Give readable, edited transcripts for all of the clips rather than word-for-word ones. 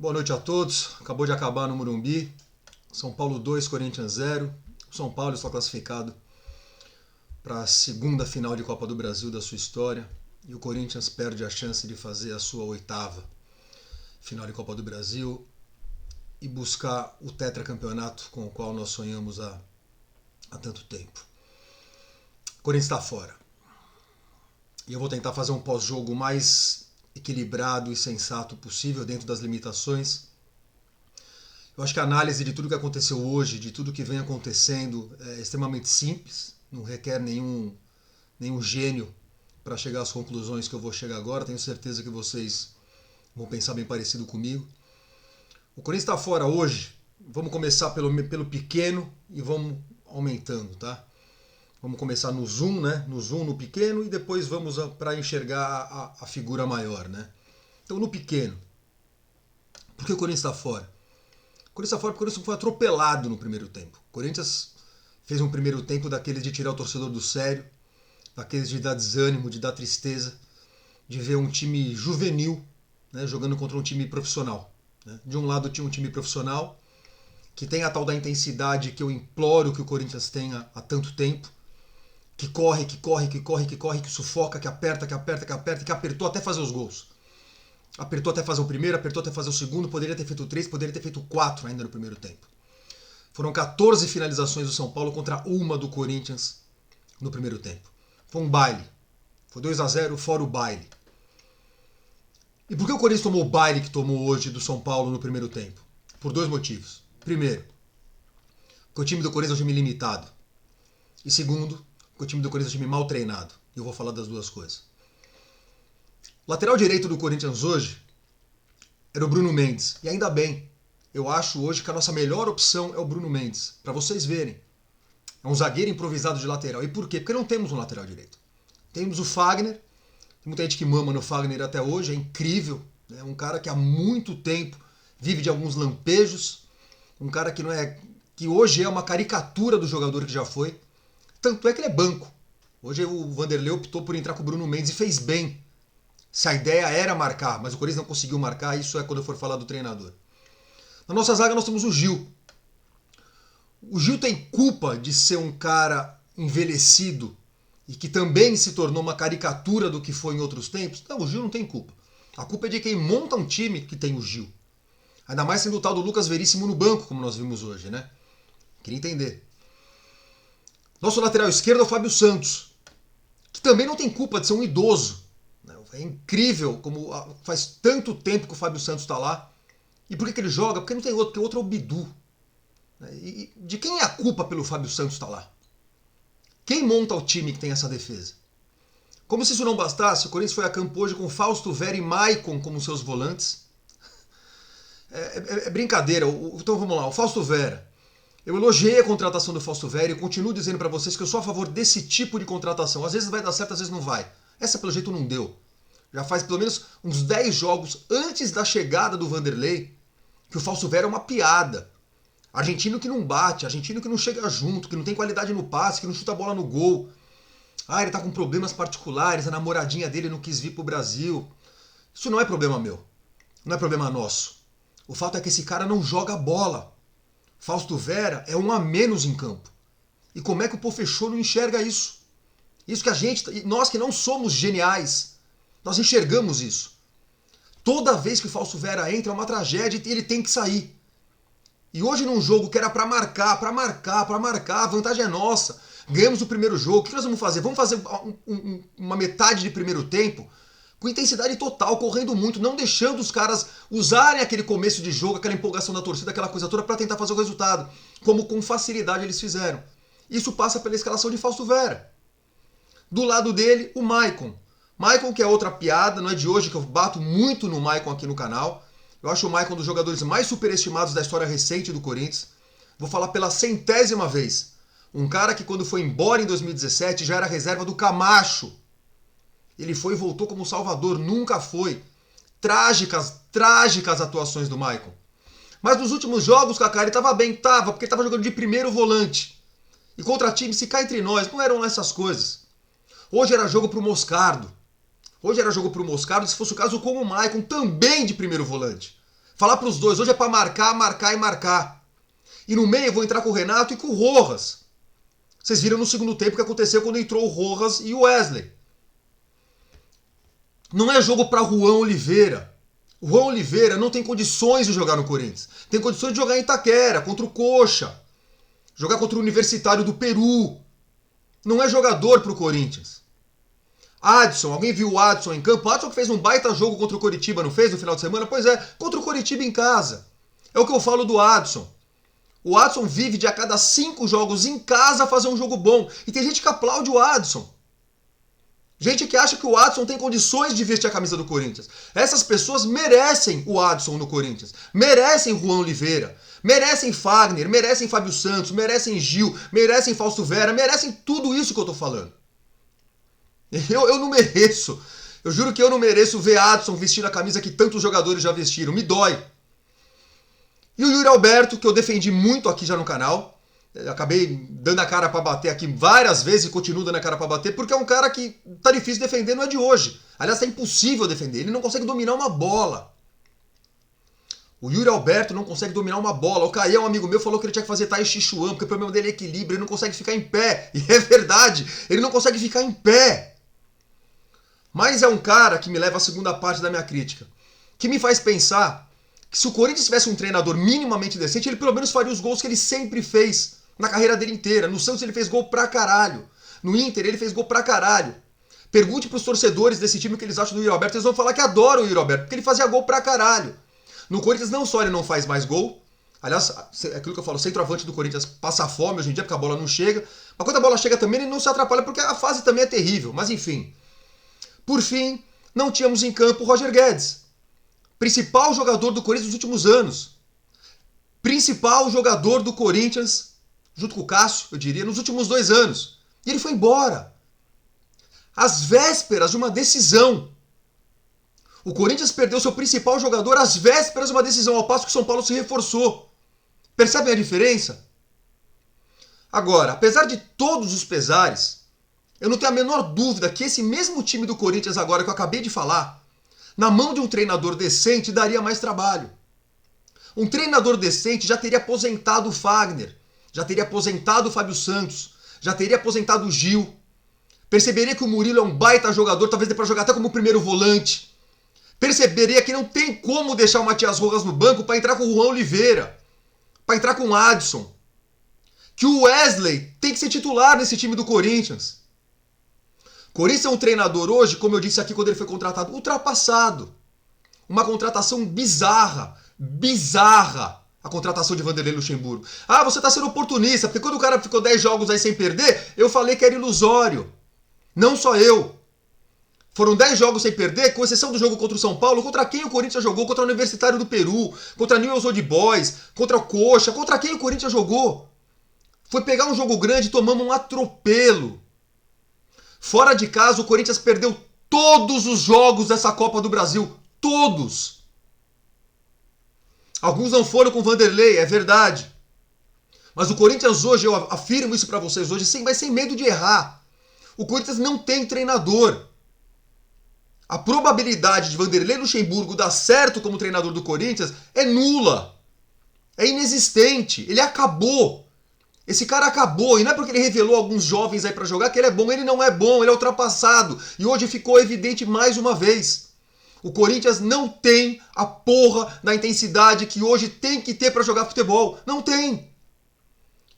Boa noite a todos. Acabou de acabar no Morumbi. São Paulo 2, Corinthians 0. O São Paulo está classificado para a segunda final de Copa do Brasil da sua história. E o Corinthians perde a chance de fazer a sua oitava final de Copa do Brasil e buscar o tetracampeonato com o qual nós sonhamos há tanto tempo. O Corinthians está fora. E eu vou tentar fazer um pós-jogo mais equilibrado e sensato possível dentro das limitações. Eu acho que a análise de tudo que aconteceu hoje, de tudo que vem acontecendo, é extremamente simples, não requer nenhum gênio para chegar às conclusões que eu vou chegar agora. Tenho certeza que vocês vão pensar bem parecido comigo. O Corinthians está fora hoje. Vamos começar pelo pequeno e vamos aumentando, tá? Vamos começar no zoom, né? No zoom, no pequeno, e depois vamos para enxergar a figura maior, né? Então, no pequeno. Por que o Corinthians está fora? O Corinthians está fora porque o Corinthians foi atropelado no primeiro tempo. O Corinthians fez um primeiro tempo daqueles de tirar o torcedor do sério, daqueles de dar desânimo, de dar tristeza, de ver um time juvenil, né, jogando contra um time profissional. Né? De um lado tinha um time profissional, que tem a tal da intensidade que eu imploro que o Corinthians tenha há tanto tempo, que corre, que sufoca, que aperta, que apertou até fazer os gols. Apertou até fazer o primeiro, apertou até fazer o segundo, poderia ter feito 3, poderia ter feito 4 ainda no primeiro tempo. Foram 14 finalizações do São Paulo contra uma do Corinthians no primeiro tempo. Foi um baile. Foi 2-0 fora o baile. E por que o Corinthians tomou o baile que tomou hoje do São Paulo no primeiro tempo? Por 2 motivos. Primeiro, porque o time do Corinthians é um time limitado. E segundo, porque o time do Corinthians é um time mal treinado. E eu vou falar das duas coisas. O lateral direito do Corinthians hoje era o Bruno Mendes. E ainda bem. Eu acho hoje que a nossa melhor opção é o Bruno Mendes. Para vocês verem. É um zagueiro improvisado de lateral. E por quê? Porque não temos um lateral direito. Temos o Fagner. Tem muita gente que mama no Fagner até hoje. É incrível. É um cara que há muito tempo vive de alguns lampejos. Um cara que não é, que hoje é uma caricatura do jogador que já foi. Tanto é que ele é banco. Hoje o Vanderlei optou por entrar com o Bruno Mendes e fez bem. Se a ideia era marcar, mas o Corinthians não conseguiu marcar, isso é quando eu for falar do treinador. Na nossa zaga nós temos o Gil. O Gil tem culpa de ser um cara envelhecido e que também se tornou uma caricatura do que foi em outros tempos? Não, o Gil não tem culpa. A culpa é de quem monta um time que tem o Gil. Ainda mais sendo o tal do Lucas Veríssimo no banco, como nós vimos hoje, né? Queria entender. Nosso lateral esquerdo é o Fábio Santos, que também não tem culpa de ser um idoso. É incrível como faz tanto tempo que o Fábio Santos está lá. E por que ele joga? Porque não tem outro, porque o outro é o Bidu. E de quem é a culpa pelo Fábio Santos estar lá? Quem monta o time que tem essa defesa? Como se isso não bastasse, o Corinthians foi a campo hoje com Fausto Vera e Maicon como seus volantes. É brincadeira. Então vamos lá, o Fausto Vera. Eu elogiei a contratação do Fausto Vera e continuo dizendo para vocês que eu sou a favor desse tipo de contratação. Às vezes vai dar certo, às vezes não vai. Essa pelo jeito não deu. Já faz pelo menos uns 10 jogos antes da chegada do Vanderlei que o Fausto Vera é uma piada. Argentino que não bate, argentino que não chega junto, que não tem qualidade no passe, que não chuta a bola no gol. Ah, ele tá com problemas particulares, a namoradinha dele não quis vir pro Brasil. Isso não é problema meu. Não é problema nosso. O fato é que esse cara não joga bola. Fausto Vera é um a menos em campo. E como é que o Pofechô não enxerga isso? Isso que a gente, nós que não somos geniais, nós enxergamos isso. Toda vez que o Fausto Vera entra é uma tragédia e ele tem que sair. E hoje num jogo que era pra marcar, a vantagem é nossa. Ganhamos o primeiro jogo, o que nós vamos fazer? Vamos fazer uma metade de primeiro tempo com intensidade total, correndo muito, não deixando os caras usarem aquele começo de jogo, aquela empolgação da torcida, aquela coisa toda para tentar fazer o resultado, como com facilidade eles fizeram. Isso passa pela escalação de Fausto Vera. Do lado dele, o Maicon. Maicon, que é outra piada, não é de hoje que eu bato muito no Maicon aqui no canal. Eu acho o Maicon um dos jogadores mais superestimados da história recente do Corinthians. Vou falar pela 100ª vez. Um cara que quando foi embora em 2017 já era reserva do Camacho. Ele foi e voltou como Salvador, nunca foi. Trágicas atuações do Maicon. Mas nos últimos jogos, Kaká, ele estava bem, porque ele estava jogando de primeiro volante. E contra time, se cá entre nós, não eram essas coisas. Hoje era jogo pro Moscardo. Se fosse o caso com o Maicon, também de primeiro volante. Falar para os dois, hoje é para marcar, marcar e marcar. E no meio eu vou entrar com o Renato e com o Rojas. Vocês viram no segundo tempo o que aconteceu quando entrou o Rojas e o Wesley. Não é jogo para Juan Oliveira. O Juan Oliveira não tem condições de jogar no Corinthians. Tem condições de jogar em Itaquera, contra o Coxa. Jogar contra o Universitário do Peru. Não é jogador pro Corinthians. Adson, alguém viu o Adson em campo? O Adson que fez um baita jogo contra o Coritiba, não fez no final de semana? Pois é, contra o Coritiba em casa. É o que eu falo do Adson. O Adson vive de a cada 5 jogos em casa fazer um jogo bom. E tem gente que aplaude o Adson. Gente que acha que o Adson tem condições de vestir a camisa do Corinthians. Essas pessoas merecem o Adson no Corinthians. Merecem Juan Oliveira. Merecem Fagner. Merecem Fábio Santos. Merecem Gil. Merecem Fausto Vera. Merecem tudo isso que eu tô falando. Eu não mereço. Eu juro que eu não mereço ver Adson vestindo a camisa que tantos jogadores já vestiram. Me dói. E o Yuri Alberto, que eu defendi muito aqui já no canal. Eu acabei dando a cara pra bater aqui várias vezes e continuo dando a cara pra bater, porque é um cara que tá difícil defender, não é de hoje. Aliás, tá impossível defender. Ele não consegue dominar uma bola. O Yuri Alberto não consegue dominar uma bola. O Caio, um amigo meu, falou que ele tinha que fazer Tai Chi Chuan, porque o problema dele é equilíbrio, ele não consegue ficar em pé. E é verdade, ele não consegue ficar em pé. Mas é um cara que me leva à segunda parte da minha crítica, que me faz pensar que se o Corinthians tivesse um treinador minimamente decente, ele pelo menos faria os gols que ele sempre fez na carreira dele inteira. No Santos ele fez gol pra caralho. No Inter ele fez gol pra caralho. Pergunte pros torcedores desse time o que eles acham do Yuri Alberto, eles vão falar que adoram o Yuri Alberto, porque ele fazia gol pra caralho. No Corinthians não só ele não faz mais gol, aliás, é aquilo que eu falo, o centroavante do Corinthians passa fome hoje em dia porque a bola não chega, mas quando a bola chega também ele não se atrapalha porque a fase também é terrível, mas enfim. Por fim, não tínhamos em campo o Roger Guedes, principal jogador do Corinthians nos últimos anos. Principal jogador do Corinthians, junto com o Cássio, eu diria, nos últimos 2 anos. E ele foi embora. Às vésperas de uma decisão. O Corinthians perdeu seu principal jogador às vésperas de uma decisão, ao passo que o São Paulo se reforçou. Percebem a diferença? Agora, apesar de todos os pesares, eu não tenho a menor dúvida que esse mesmo time do Corinthians agora que eu acabei de falar, na mão de um treinador decente, daria mais trabalho. Um treinador decente já teria aposentado o Fagner, já teria aposentado o Fábio Santos, já teria aposentado o Gil. Perceberia que o Murilo é um baita jogador, talvez dê pra jogar até como primeiro volante. Perceberia que não tem como deixar o Matias Rojas no banco para entrar com o Juan Oliveira, para entrar com o Adson. Que o Wesley tem que ser titular nesse time do Corinthians. Corinthians é um treinador hoje, como eu disse aqui quando ele foi contratado, ultrapassado. Uma contratação bizarra. Bizarra a contratação de Vanderlei Luxemburgo. Ah, você tá sendo oportunista, porque quando o cara ficou 10 jogos aí sem perder, eu falei que era ilusório. Não só eu. Foram 10 jogos sem perder, com exceção do jogo contra o São Paulo, contra quem o Corinthians jogou? Contra o Universitário do Peru, contra a Newell's Old Boys, contra o Coxa, contra quem o Corinthians jogou? Foi pegar um jogo grande e tomamos um atropelo. Fora de casa, o Corinthians perdeu todos os jogos dessa Copa do Brasil. Todos. Alguns não foram com o Vanderlei, é verdade. Mas o Corinthians hoje, eu afirmo isso pra vocês hoje, vai sem medo de errar. O Corinthians não tem treinador. A probabilidade de Vanderlei Luxemburgo dar certo como treinador do Corinthians é nula. É inexistente. Ele acabou. Esse cara acabou. E não é porque ele revelou alguns jovens aí pra jogar que ele é bom. Ele não é bom, ele é ultrapassado. E hoje ficou evidente mais uma vez. O Corinthians não tem a porra da intensidade que hoje tem que ter pra jogar futebol. Não tem.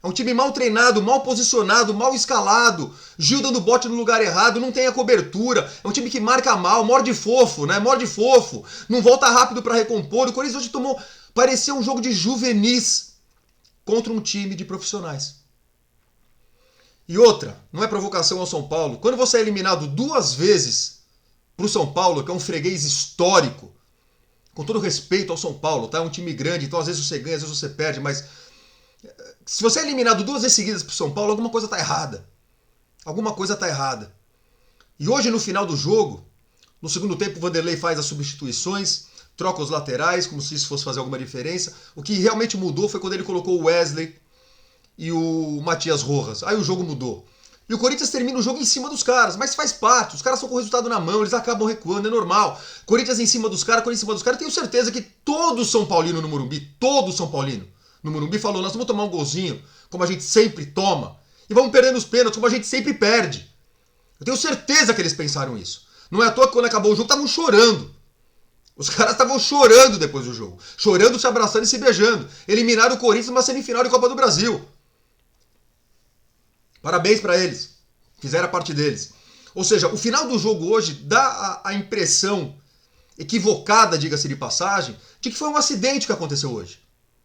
É um time mal treinado, mal posicionado, mal escalado. Gil dando bote no lugar errado, não tem a cobertura. É um time que marca mal, morde fofo, né? Morde fofo. Não volta rápido pra recompor. O Corinthians hoje tomou... Parecia um jogo de juvenis contra um time de profissionais. E outra, não é provocação ao São Paulo. Quando você é eliminado 2 vezes pro São Paulo, que é um freguês histórico, com todo respeito ao São Paulo, tá? É um time grande, então às vezes você ganha, às vezes você perde, mas se você é eliminado 2 vezes seguidas pro São Paulo, alguma coisa tá errada. Alguma coisa tá errada. E hoje, no final do jogo, no segundo tempo, o Vanderlei faz as substituições, troca os laterais, como se isso fosse fazer alguma diferença. O que realmente mudou foi quando ele colocou o Wesley e o Matias Rojas. Aí o jogo mudou. E o Corinthians termina o jogo em cima dos caras, mas faz parte, os caras estão com o resultado na mão, eles acabam recuando, é normal. Corinthians em cima dos caras, Corinthians em cima dos caras, tenho certeza que todo São Paulino no Morumbi, todo São Paulino no Morumbi falou, nós vamos tomar um golzinho, como a gente sempre toma, e vamos perder nos pênaltis, como a gente sempre perde. Eu tenho certeza que eles pensaram isso. Não é à toa que quando acabou o jogo estavam chorando. Os caras estavam chorando depois do jogo. Chorando, se abraçando e se beijando. Eliminaram o Corinthians numa semifinal de Copa do Brasil. Parabéns pra eles. Fizeram a parte deles. Ou seja, o final do jogo hoje dá a impressão equivocada, diga-se de passagem, de que foi um acidente que aconteceu hoje.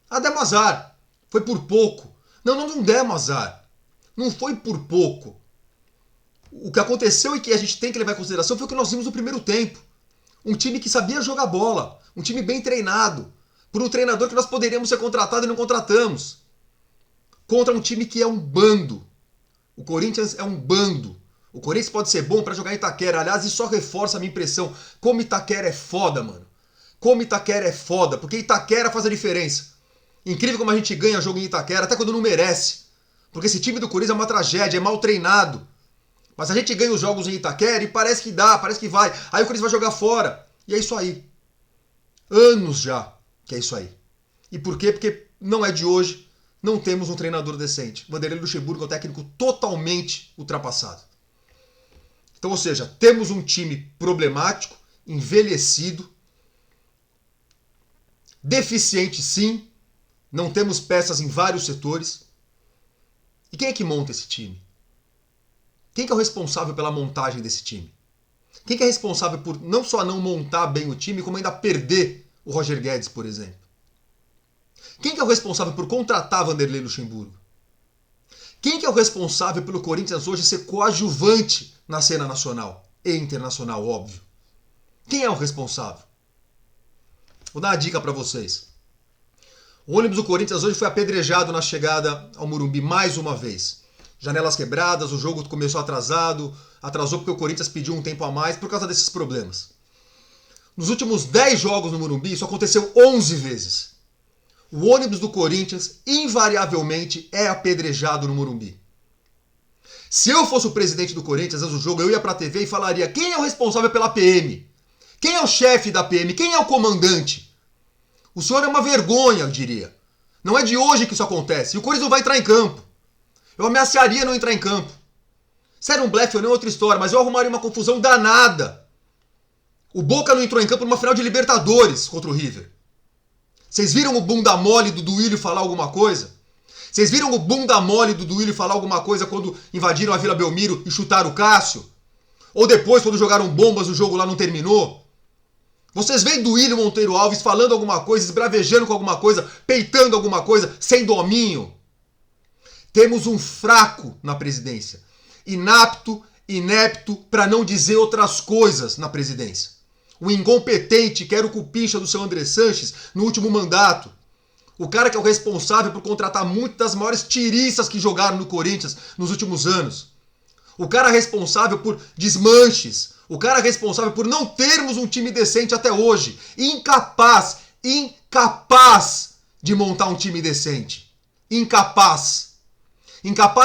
Ah, demos azar. Foi por pouco. Não demos azar. Não foi por pouco. O que aconteceu e que a gente tem que levar em consideração foi o que nós vimos no primeiro tempo. Um time que sabia jogar bola. Um time bem treinado. Por um treinador que nós poderíamos ser contratado e não contratamos. Contra um time que é um bando. O Corinthians é um bando. O Corinthians pode ser bom para jogar em Itaquera. Aliás, isso só reforça a minha impressão. Como Itaquera é foda, mano. Como Itaquera é foda. Porque Itaquera faz a diferença. Incrível como a gente ganha jogo em Itaquera, até quando não merece. Porque esse time do Corinthians é uma tragédia, é mal treinado. Mas a gente ganha os jogos em Itaquera e parece que dá, parece que vai. Aí o Corinthians vai jogar fora. E é isso aí. Anos já que é isso aí. E por quê? Porque não é de hoje. Não temos um treinador decente. Vanderlei Luxemburgo é um técnico totalmente ultrapassado. Então, ou seja, temos um time problemático, envelhecido, deficiente sim, não temos peças em vários setores. E quem é que monta esse time? Quem que é o responsável pela montagem desse time? Quem que é responsável por não só não montar bem o time, como ainda perder o Roger Guedes, por exemplo? Quem que é o responsável por contratar Vanderlei Luxemburgo? Quem que é o responsável pelo Corinthians hoje ser coadjuvante na cena nacional e internacional, óbvio? Quem é o responsável? Vou dar uma dica para vocês. O ônibus do Corinthians hoje foi apedrejado na chegada ao Morumbi mais uma vez. Janelas quebradas, o jogo começou atrasado, atrasou porque o Corinthians pediu um tempo a mais por causa desses problemas. Nos últimos 10 jogos no Morumbi, isso aconteceu 11 vezes. O ônibus do Corinthians, invariavelmente, é apedrejado no Morumbi. Se eu fosse o presidente do Corinthians, antes do jogo, eu ia pra TV e falaria: quem é o responsável pela PM? Quem é o chefe da PM? Quem é o comandante? O senhor é uma vergonha, eu diria. Não é de hoje que isso acontece. E o Corinthians não vai entrar em campo. Eu ameaçaria não entrar em campo. Se era um blefe ou não é outra história, mas eu arrumaria uma confusão danada. O Boca não entrou em campo numa final de Libertadores contra o River. Vocês viram o bunda mole do Duílio falar alguma coisa? Vocês viram o bunda mole do Duílio falar alguma coisa quando invadiram a Vila Belmiro e chutaram o Cássio? Ou depois, quando jogaram bombas, o jogo lá não terminou? Vocês veem Duílio Monteiro Alves falando alguma coisa, esbravejando com alguma coisa, peitando alguma coisa, sem domínio? Temos um fraco na presidência. Inapto, inepto, para não dizer outras coisas na presidência. O incompetente que era o cupincha do seu André Sanches no último mandato. O cara que é o responsável por contratar muitas das maiores tiriças que jogaram no Corinthians nos últimos anos. O cara responsável por desmanches. O cara responsável por não termos um time decente até hoje. Incapaz de montar um time decente. Incapaz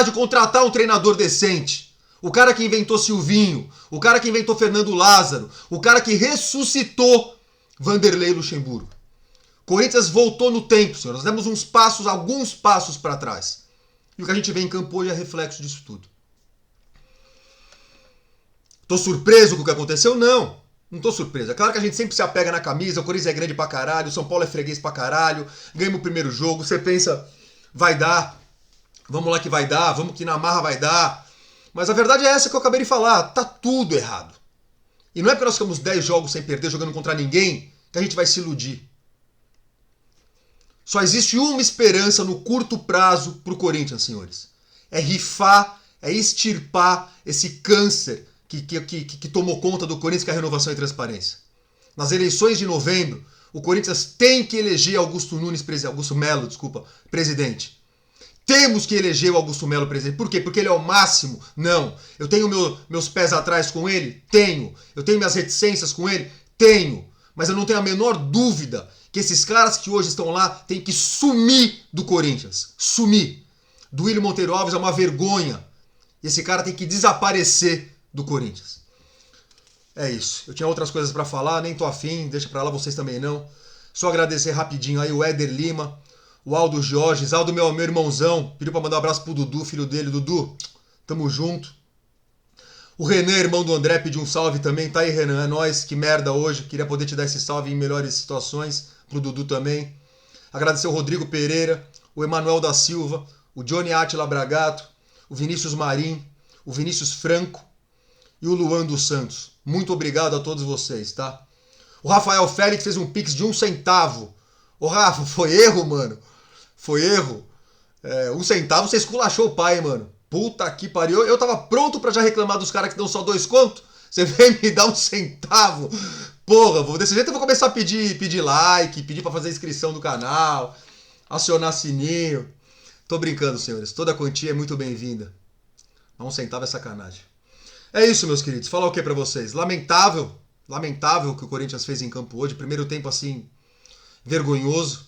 de contratar um treinador decente. O cara que inventou Silvinho, o cara que inventou Fernando Lázaro, o cara que ressuscitou Vanderlei Luxemburgo. Corinthians voltou no tempo, senhor. Nós demos alguns passos para trás. E o que a gente vê em campo hoje é reflexo disso tudo. Tô surpreso com o que aconteceu? Não tô surpreso. É claro que a gente sempre se apega na camisa, o Corinthians é grande pra caralho, o São Paulo é freguês pra caralho, ganhamos o primeiro jogo, você pensa, vai dar, vamos lá que vai dar, vamos que na marra vai dar. Mas a verdade é essa que eu acabei de falar, tá tudo errado. E não é porque nós ficamos 10 jogos sem perder, jogando contra ninguém, que a gente vai se iludir. Só existe uma esperança no curto prazo pro Corinthians, senhores. É rifar, é extirpar esse câncer que tomou conta do Corinthians, que é a renovação e transparência. Nas eleições de novembro, o Corinthians tem que eleger Augusto Melo, presidente. Temos que eleger o Augusto Melo presidente. Por quê? Porque ele é o máximo? Não. Eu tenho meus pés atrás com ele? Tenho. Eu tenho minhas reticências com ele? Tenho. Mas eu não tenho a menor dúvida que esses caras que hoje estão lá têm que sumir do Corinthians. Sumir. Duílio Monteiro Alves é uma vergonha. E esse cara tem que desaparecer do Corinthians. É isso. Eu tinha outras coisas pra falar, nem tô afim, deixa pra lá, vocês também não. Só agradecer rapidinho aí o Éder Lima, o Aldo Jorges, Aldo meu irmãozão, pediu pra mandar um abraço pro Dudu, filho dele. Dudu, tamo junto. O Renan, irmão do André, pediu um salve também. Tá aí, Renan, é nóis, que merda hoje. Queria poder te dar esse salve em melhores situações. Pro Dudu também. Agradecer o Rodrigo Pereira, o Emanuel da Silva, o Johnny Atila Bragato, o Vinícius Marim, o Vinícius Franco e o Luan dos Santos. Muito obrigado a todos vocês, tá? O Rafael Félix fez um pix de 1 centavo. Ô Rafa, foi erro, mano. Foi erro. 1 centavo, você esculachou o pai, mano. Puta que pariu. Eu tava pronto pra já reclamar dos caras que dão só 2 contos. Você vem me dar 1 centavo. Porra, desse jeito eu vou começar a pedir like, pedir pra fazer inscrição no canal, acionar sininho. Tô brincando, senhores. Toda a quantia é muito bem-vinda. 1 centavo é sacanagem. É isso, meus queridos. Falar o que pra vocês? Lamentável o que o Corinthians fez em campo hoje. Primeiro tempo, assim, vergonhoso.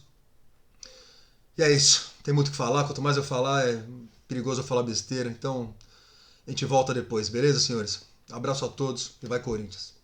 E é isso. Tem muito o que falar. Quanto mais eu falar, é perigoso eu falar besteira. Então, a gente volta depois. Beleza, senhores? Abraço a todos e vai Corinthians.